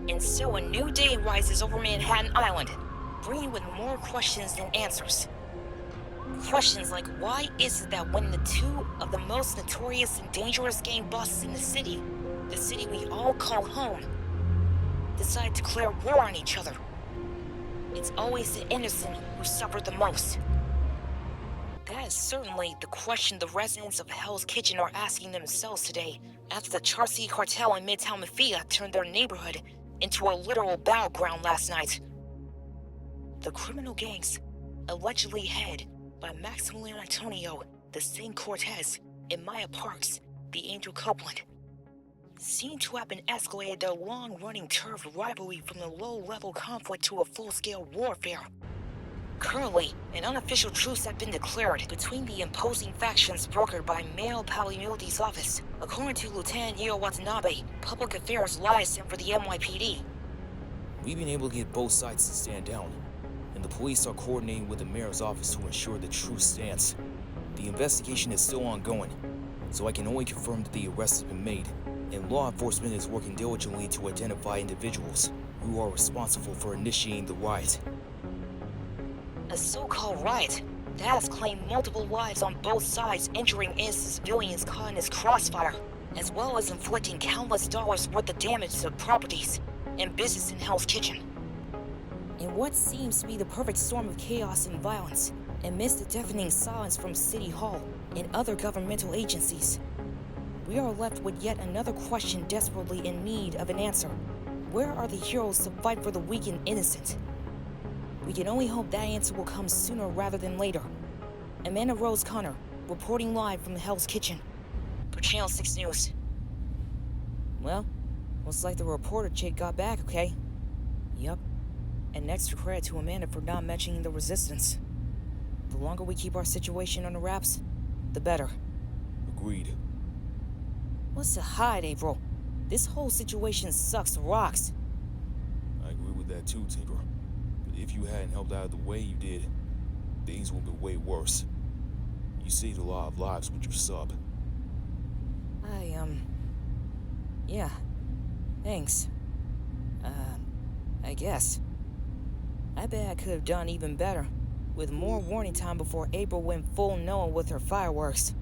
And so a new day rises over Manhattan Island, bringing with more questions than answers. Questions like, why is it that when the two of the most notorious and dangerous gang bosses in the city we all call home, decide to declare war on each other, it's always the innocent who suffer the most? That is certainly the question the residents of Hell's Kitchen are asking themselves today, after the Charcy cartel and Midtown Mafia turned their neighborhood into a literal battleground last night. The criminal gangs, allegedly headed by Maximilian Antonio, the Saint Cortez, and Maya Parks, the Angel Copeland, seem to have been escalated their long-running turf rivalry from a low-level conflict to a full-scale warfare. Currently, an unofficial truce has been declared between the imposing factions brokered by Mayor Pagliotti's office, according to Lieutenant Io Watanabe, Public Affairs Liaison for the NYPD. We've been able to get both sides to stand down, and the police are coordinating with the mayor's office to ensure the truce stands. The investigation is still ongoing, so I can only confirm that the arrest has been made, and law enforcement is working diligently to identify individuals who are responsible for initiating the riot. A so-called riot that has claimed multiple lives on both sides, injuring innocent civilians caught in its crossfire, as well as inflicting countless dollars worth of damage to properties and business in Hell's Kitchen. In what seems to be the perfect storm of chaos and violence, amidst the deafening silence from City Hall and other governmental agencies, we are left with yet another question desperately in need of an answer. Where are the heroes to fight for the weak and innocent? We can only hope that answer will come sooner rather than later. Amanda Rose Connor, reporting live from the Hell's Kitchen for Channel 6 News. Well, looks like the reporter chick got back, okay? Yup. And extra credit to Amanda for not mentioning the resistance. The longer we keep our situation under wraps, the better. Agreed. What's to hide, April? This whole situation sucks rocks. I agree with that too, Tinker. But if you hadn't helped out the way you did, things would be way worse. You saved a lot of lives with your sub. Yeah. Thanks. I guess. I bet I could have done even better, with more warning time before April went full Noah with her fireworks.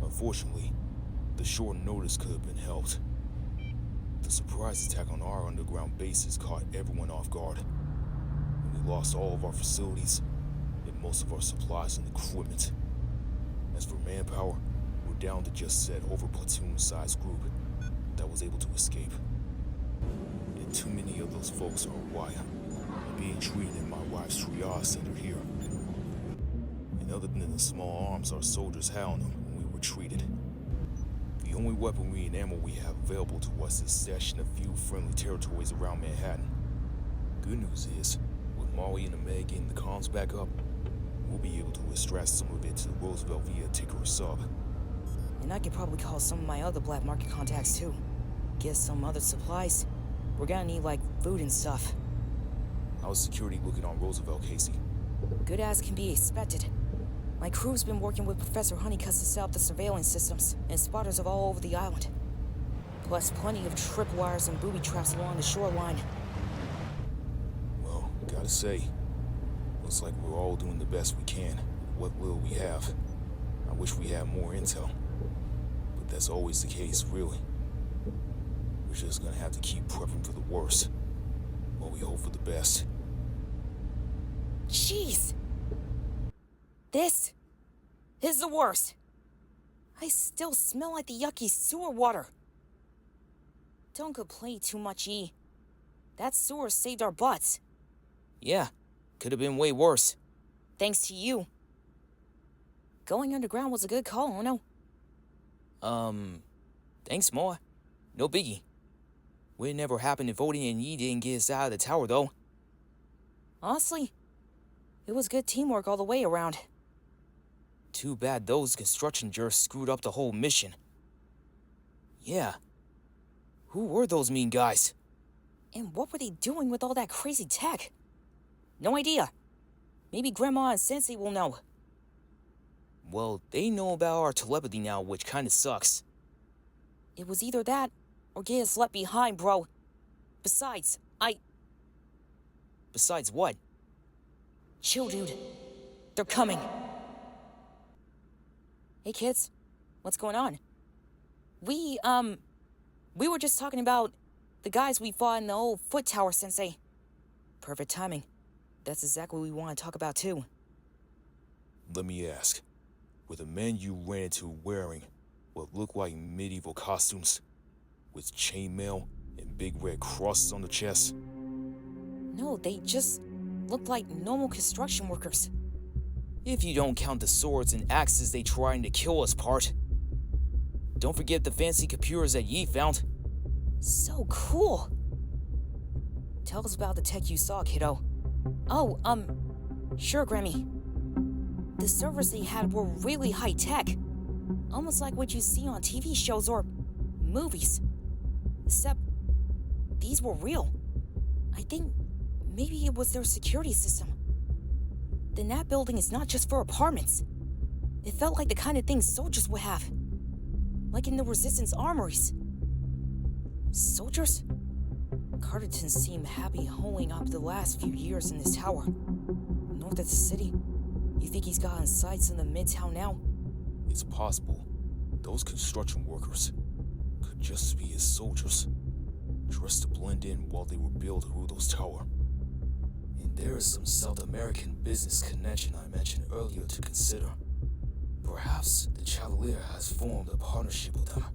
Unfortunately, the short notice could have been helped. The surprise attack on our underground bases caught everyone off guard. And we lost all of our facilities and most of our supplies and equipment. As for manpower, we're down to just said over platoon-sized group that was able to escape. And too many of those folks are why I'm being treated in my wife's triage center here. And other than the small arms our soldiers had on them when we were treated, the only weaponry and ammo we have available to us is stashed in a few friendly territories around Manhattan. Good news is, with Molly and Meg getting the comms back up, we'll be able to extract some of it to Roosevelt via Tinker or Sub. And I could probably call some of my other black market contacts too. Get some other supplies. We're gonna need, like, food and stuff. How's security looking on Roosevelt, Casey? Good as can be expected. My crew's been working with Professor Honeycutt to set up the surveillance systems, and spotters of all over the island. Plus plenty of tripwires and booby traps along the shoreline. Well, gotta say, looks like we're all doing the best we can with what little we have. I wish we had more intel. But that's always the case, really. We're just gonna have to keep prepping for the worst, while we hope for the best. Jeez! This is the worst. I still smell like the yucky sewer water. Don't complain too much, E. That sewer saved our butts. Yeah, could have been way worse. Thanks to you. Going underground was a good call, no? Thanks, Ma. No biggie. Would never happen if Odin and Yi didn't get us out of the tower, though. Honestly, it was good teamwork all the way around. Too bad those construction jerks screwed up the whole mission. Yeah. Who were those mean guys? And what were they doing with all that crazy tech? No idea. Maybe Grandma and Sensei will know. Well, they know about our telepathy now, which kinda sucks. It was either that, or get us left behind, bro. Besides what? Chill, dude. They're coming. Hey, kids. What's going on? We were just talking about the guys we fought in the old foot tower, Sensei. Perfect timing. That's exactly what we want to talk about, too. Let me ask, were the men you ran into wearing what looked like medieval costumes with chainmail and big red crosses on the chest? No, they just looked like normal construction workers. If you don't count the swords and axes they trying to kill us part. Don't forget the fancy computers that Yi found. So cool. Tell us about the tech you saw, kiddo. Oh, sure, Grammy. The servers they had were really high-tech. Almost like what you see on TV shows or movies. Except, these were real. I think maybe it was their security system. The Nat building is not just for apartments. It felt like the kind of thing soldiers would have. Like in the Resistance armories. Soldiers? Carterton seemed happy holing up the last few years in this tower. North of the city. You think he's gotten sights in the midtown now? It's possible those construction workers could just be his soldiers, dressed to blend in while they were building Rudo's tower. And there is some South American business connection I mentioned earlier to consider. Perhaps the Chevalier has formed a partnership with them.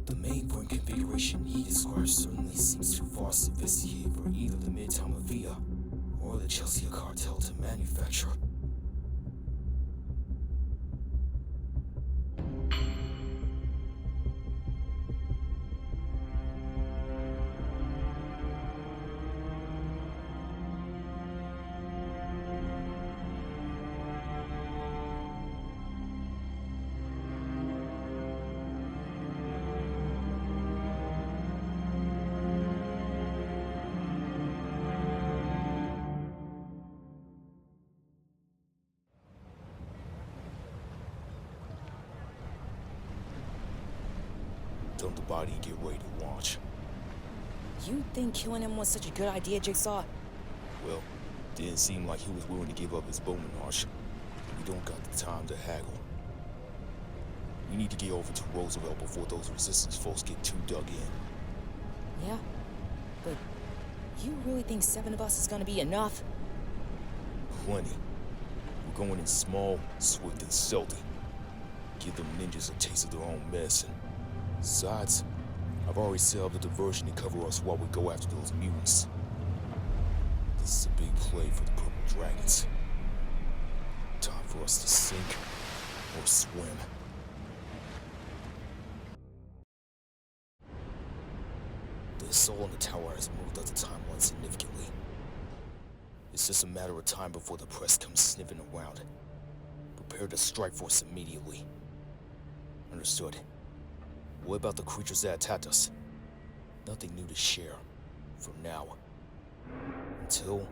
The mainframe configuration he describes certainly seems too far sophisticated for either the Midtown Mafia or the Chelsea cartel to manufacture. Dump the body and get ready to launch. You think killing him was such a good idea, Jigsaw? Well, didn't seem like he was willing to give up his bowmanage. We don't got the time to haggle. We need to get over to Roosevelt before those resistance folks get too dug in. Yeah? But you really think 7 of us is gonna be enough? Plenty. We're going in small, swift, and stealthy. Give them ninjas a taste of their own medicine. Besides, I've already set up a diversion to cover us while we go after those mutants. This is a big play for the Purple Dragons. Time for us to sink or swim. The assault on the tower has moved up the timeline significantly. It's just a matter of time before the press comes sniffing around. Prepare to strike force immediately. Understood. What about the creatures that attacked us? Nothing new to share, for now. Until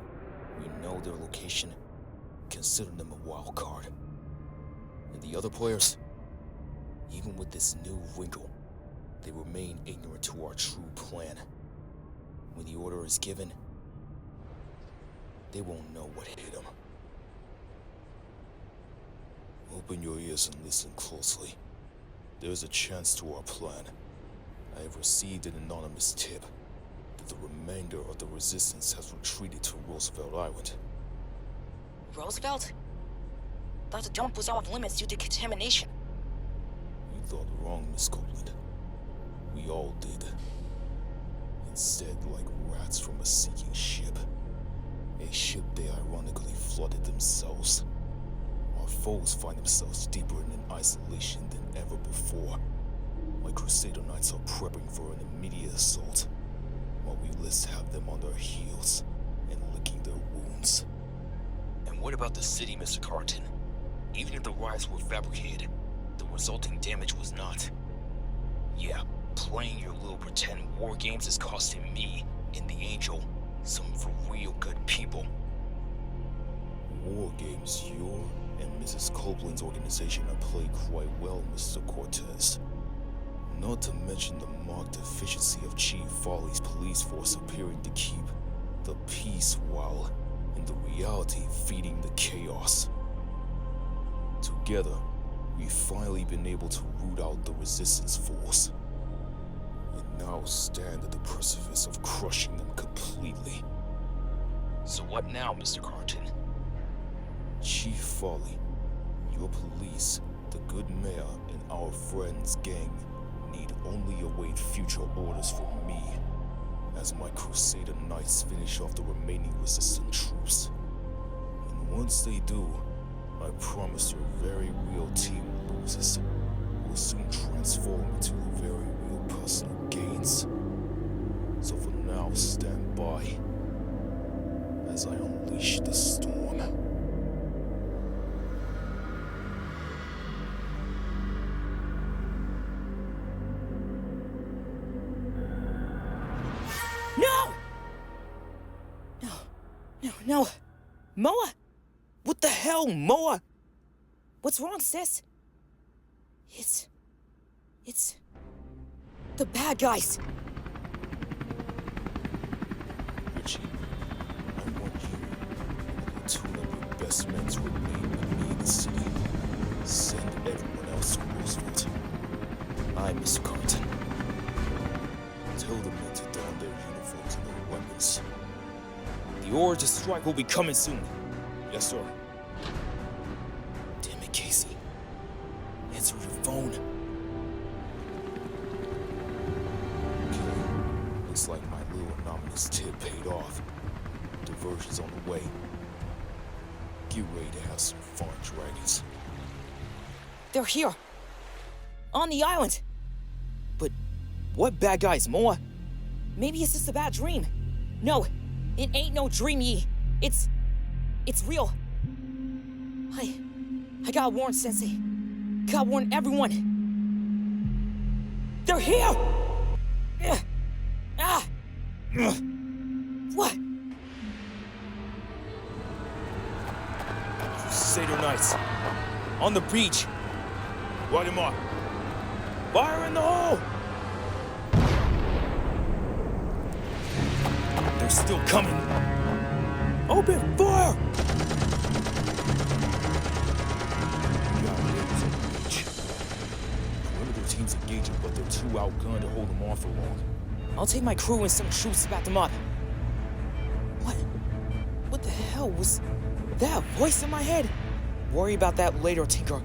we know their location, consider them a wild card. And the other players? Even with this new wrinkle, they remain ignorant to our true plan. When the order is given, they won't know what hit them. Open your ears and listen closely. There's a chance to our plan. I have received an anonymous tip that the remainder of the resistance has retreated to Roosevelt Island. Roosevelt? Thought the dump was off limits due to contamination. You thought wrong, Miss Copeland. We all did. Instead, like rats from a sinking ship. A ship they ironically flooded themselves. Our foes find themselves deeper in an isolation than ever before. My Crusader Knights are prepping for an immediate assault, while we list have them on their heels and licking their wounds. And what about the city, Mr. Carton? Even if the riots were fabricated, the resulting damage was not. Yeah, playing your little pretend war games is costing me and the Angel some for real good people. War games, your and Mrs. Copeland's organization are played quite well, Mr. Cortez. Not to mention the marked efficiency of Chief Folly's police force appearing to keep the peace while, in the reality, feeding the chaos. Together, we've finally been able to root out the resistance force, and now stand at the precipice of crushing them completely. So what now, Mr. Carlton? Chief Folly, your police, the good mayor, and our friends' gang need only await future orders from me as my Crusader Knights finish off the remaining resistant troops. And once they do, I promise your very real team losers will soon transform into very real personal gains. So for now, stand by as I unleash the storm. No! No. Moa? What the hell, Moa? What's wrong, sis? It's the bad guys. Richie, I want you and two of your best men to remain with me in the city. Send everyone else to Roosevelt. I'm Mr. Carlton. Tell the men to don their uniforms and their weapons. The order to strike will be coming soon. Yes, sir. Damn it, Casey. Answer your phone. Okay. Looks like my little anonymous tip paid off. Diversion's on the way. Get ready to have some fun, dragons. They're here. On the island. But what bad guys, Moa? Maybe it's just a bad dream. No, it ain't no dream, Yi. It's real. I gotta warn Sensei. Gotta warn everyone. They're here! What? Crusader Knights. On the beach. Light him up. Fire in the hole! They're still coming. Open fire! We got raiders on the beach. Perimeter team's engaging, but they're too outgunned to hold them off for long. I'll take my crew and some troops to back them up. What the hell was that voice in my head? Worry about that later, Tinker.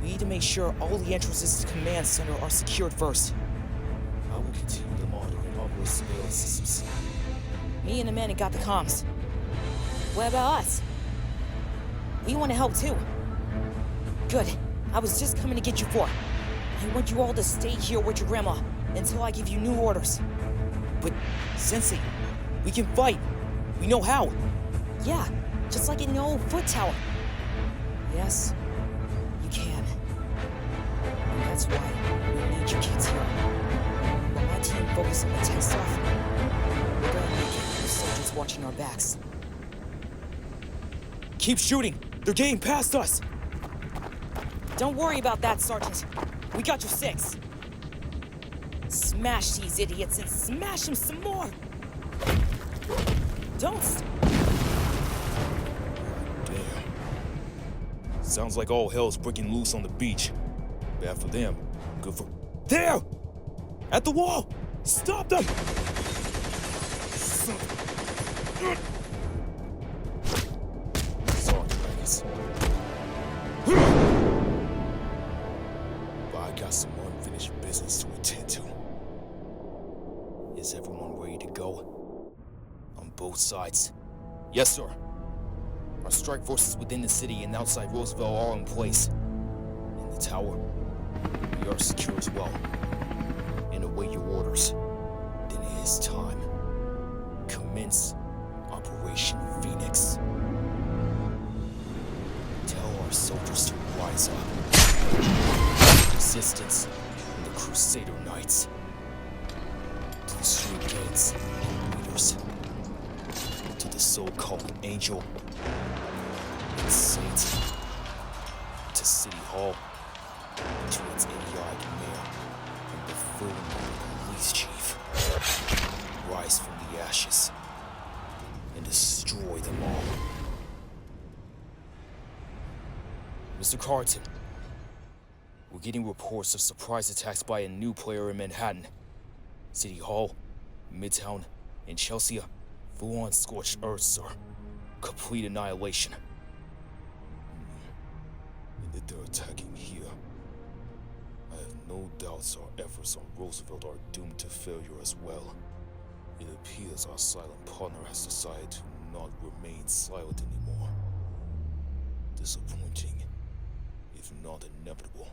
We need to make sure all the entrances to the command center are secured first. I will continue to monitor our surveillance systems. Me and the men got the comms. What about us? We want to help too. Good. I was just coming to get you for. I want you all to stay here with your grandma until I give you new orders. But, Sensei, we can fight. We know how. Yeah, just like in the old foot tower. Yes, you can. And that's why we need you kids here. While my team focuses on the tech stuff, we're gonna make it for the soldiers watching our backs. Keep shooting. They're getting past us. Don't worry about that, Sergeant. We got your six. Smash these idiots and smash them some more. Don't Damn. Sounds like all hell's breaking loose on the beach. Bad for them, good for... There! At the wall! Stop them! Sorry, ladies. But I got some unfinished business to attend to. Is everyone ready to go? On both sides? Yes, sir. Our strike forces within the city and outside Roosevelt are in place. In the tower, we are secure as well. And await your orders. Then it is time. Commence Operation Phoenix. Tell our soldiers to rise up. Resistance and the Crusader Knights. To the street gangs and leaders. To the so-called Angel and Saint. To City Hall. To its idiotic mayor and Fully police chief. Rise from the ashes and destroy them all. Mr. Carlton, we're getting reports of surprise attacks by a new player in Manhattan. City Hall, Midtown, and Chelsea. Full-on scorched earth, sir. Complete annihilation. And that they're attacking here. I have no doubts our efforts on Roosevelt are doomed to failure as well. It appears our silent partner has decided to not remain silent anymore. Disappointing, if not inevitable.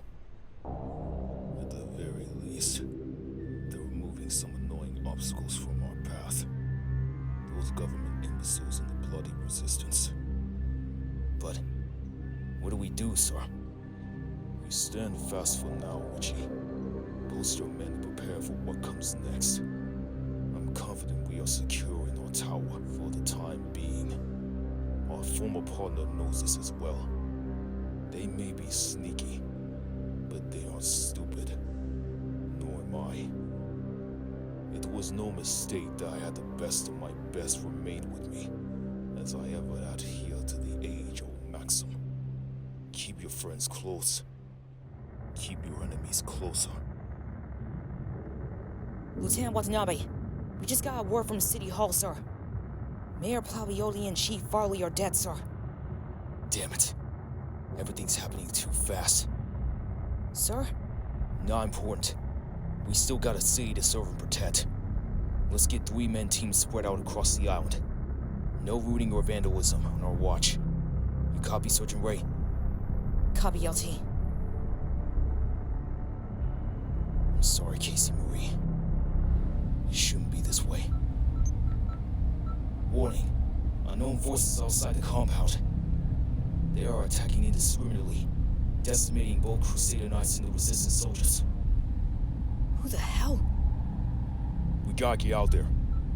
At the very least, they're removing some annoying obstacles from our path. Those government imbeciles and the bloody resistance. But what do we do, sir? We stand fast for now, Richie. Post your men and prepare for what comes next. I'm confident we are secure in our tower for the time being. Our former partner knows this as well. They may be sneaky, but they aren't stupid. Nor am I. It was no mistake that I had the best of my best remain with me, as I ever adhere to the age-old maxim. Keep your friends close. Keep your enemies closer. Lieutenant Watanabe, we just got a word from City Hall, sir. Mayor Plavioli and Chief Farley are dead, sir. Damn it. Everything's happening too fast. Sir? Not important. We still got a city to serve and protect. Let's get 3-man teams spread out across the island. No looting or vandalism on our watch. You copy, Sergeant Ray? Copy, LT. I'm sorry, Casey Marie. It shouldn't be this way. Warning. Unknown forces outside the compound. They are attacking indiscriminately, decimating both Crusader Knights and the Resistance soldiers. Who the hell? We gotta get out there.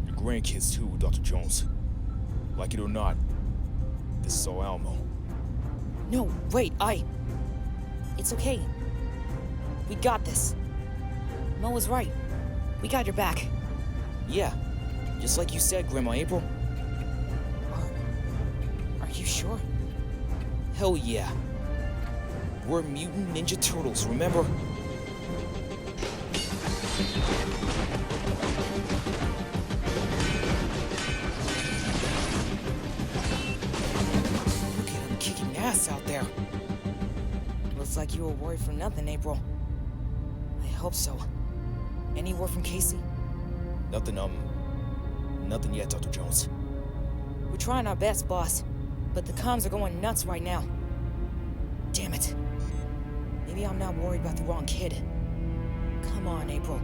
Your grandkids too, Dr. Jones. Like it or not, this is our Alamo. No, wait, It's okay. We got this. Mo was right. We got your back. Yeah, just like you said, Grandma April. Are you sure? Hell yeah. We're mutant Ninja Turtles, remember? Look at him kicking ass out there. Looks like you were worried for nothing, April. I hope so. Any word from Casey? Nothing yet, Dr. Jones. We're trying our best, boss. But the comms are going nuts right now. Damn it. Maybe I'm not worried about the wrong kid. Come on, April.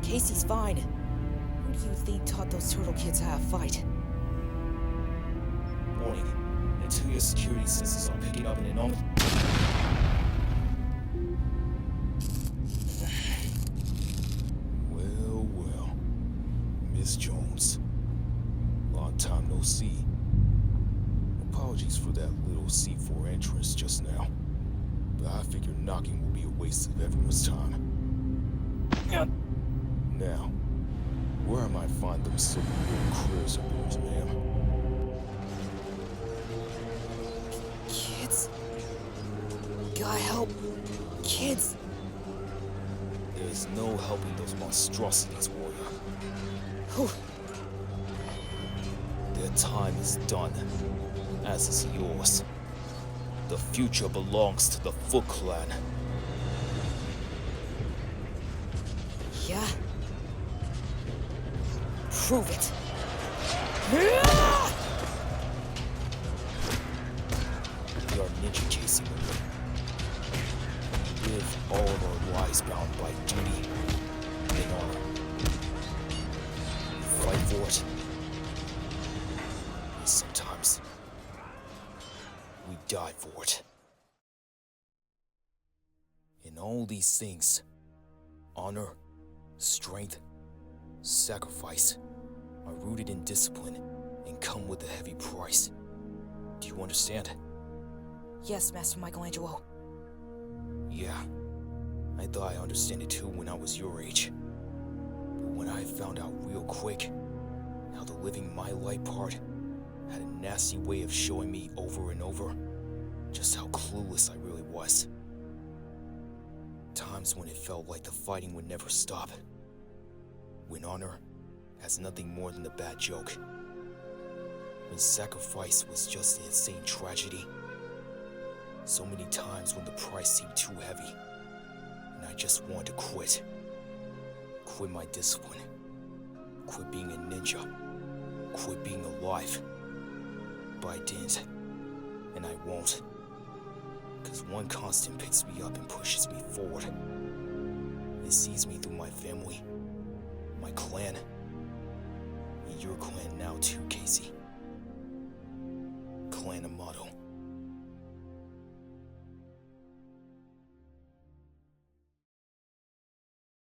Casey's fine. Who do you think taught those turtle kids how to fight? Warning. Until your security sensors are picking up an enormous... Well. Miss Jones. Long time no see. Apologies for that little C4 entrance just now. But I figure knocking will be a waste of everyone's time. Now, where I might find them silver little critters of yours, ma'am? Kids? Gotta help. Kids. There's no helping those monstrosities, warrior. Whew. Their time is done, as is yours. The future belongs to the Foot Clan. Yeah? Prove it. We are Ninja Casey. We live all of our lives bound by duty and honor. We fight for it. And sometimes we die for it. In all these things, honor, strength, sacrifice are rooted in discipline and come with a heavy price. Do you understand? Yes, Master Michelangelo. Yeah, I thought I understood it too when I was your age. But when I found out real quick how the living my life part had a nasty way of showing me over and over just how clueless I really was. Times when it felt like the fighting would never stop. When honor has nothing more than a bad joke. When sacrifice was just an insane tragedy. So many times when the price seemed too heavy, and I just wanted to quit. Quit my discipline. Quit being a ninja. Quit being alive. But I didn't, and I won't. Because one constant picks me up and pushes me forward. It sees me through my family, my clan, and your clan now too, Casey. Clan Amato.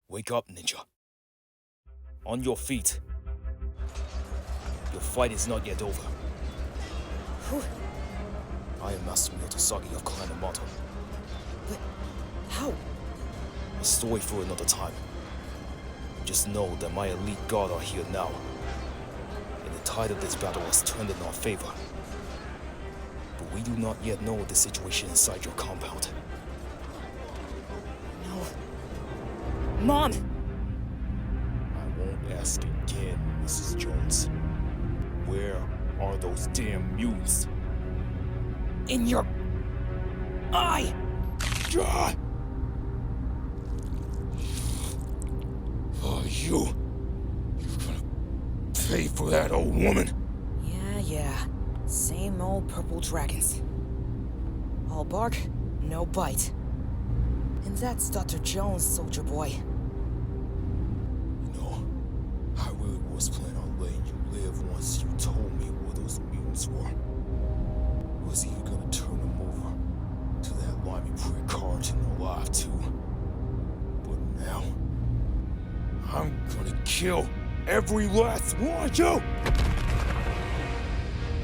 Wake up, ninja. On your feet. Your fight is not yet over. Who? I am Master Miyotosagi of Clan Amato. But how? A story for another time. Just know that my elite guard are here now. And the tide of this battle has turned in our favor. But we do not yet know the situation inside your compound. No. Mom! I won't ask again, Mrs. Jones. Where are those damn mutants? In your eye! God! Oh, you're gonna pay for that, old woman? Yeah. Same old purple dragons. All bark, no bite. And that's Dr. Jones, soldier boy. You know, I really was planning on letting you live once you told me where those mutants were. Was even gonna turn them over to that limey prick Carlton alive too. But now, I'm gonna kill every last one of you!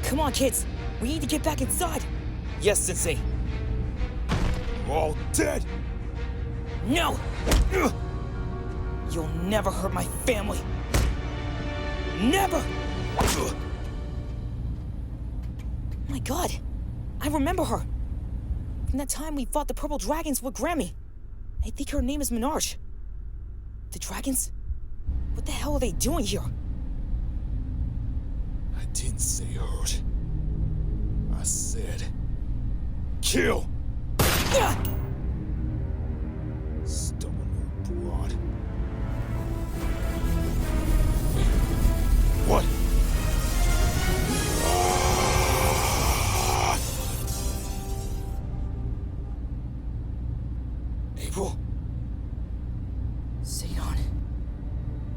Come on, kids. We need to get back inside. Yes, Sensei. You're all dead! No! You'll never hurt my family. Never! Oh my god. I remember her. From that time we fought the purple dragons with Grammy. I think her name is Minarge. The dragons? What the hell are they doing here? I didn't say hurt. I said kill! Ah! Stubborn old broad. Wait, what? April? Sadon.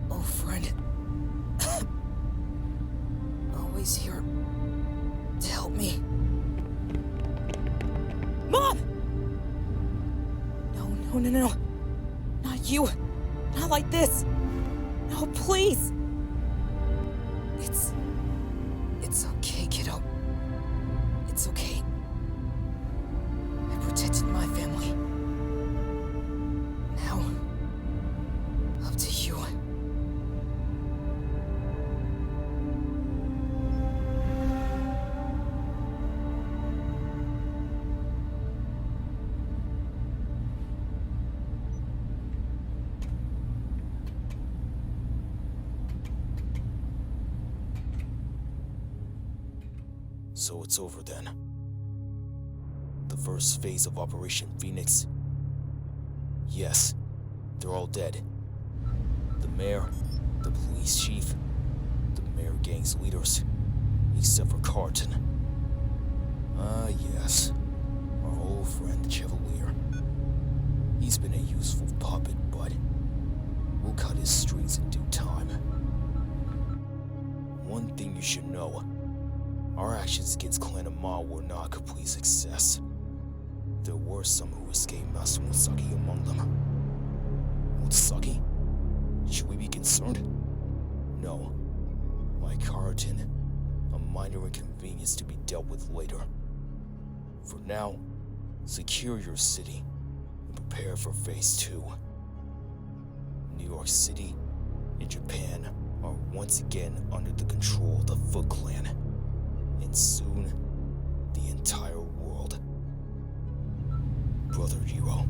Oh, friend. Always here to help me. Mom! No. Not you. Not like this. No, please. It's okay, kiddo. It's okay. I protected my family. Now, up to you. So it's over then. The first phase of Operation Phoenix. Yes, they're all dead. The mayor, the police chief, the mayor gang's leaders, except for Carlton. Ah, yes, our old friend Chevalier. He's been a useful puppet, but we'll cut his strings in due time. One thing you should know. Our actions against Clan Amato were not a complete success. There were some who escaped Master Mutsaki among them. Mutsaki? Should we be concerned? No. Like Carlton, a minor inconvenience to be dealt with later. For now, secure your city and prepare for Phase 2. New York City and Japan are once again under the control of the Foot Clan, and soon, the entire world. Brother Hero.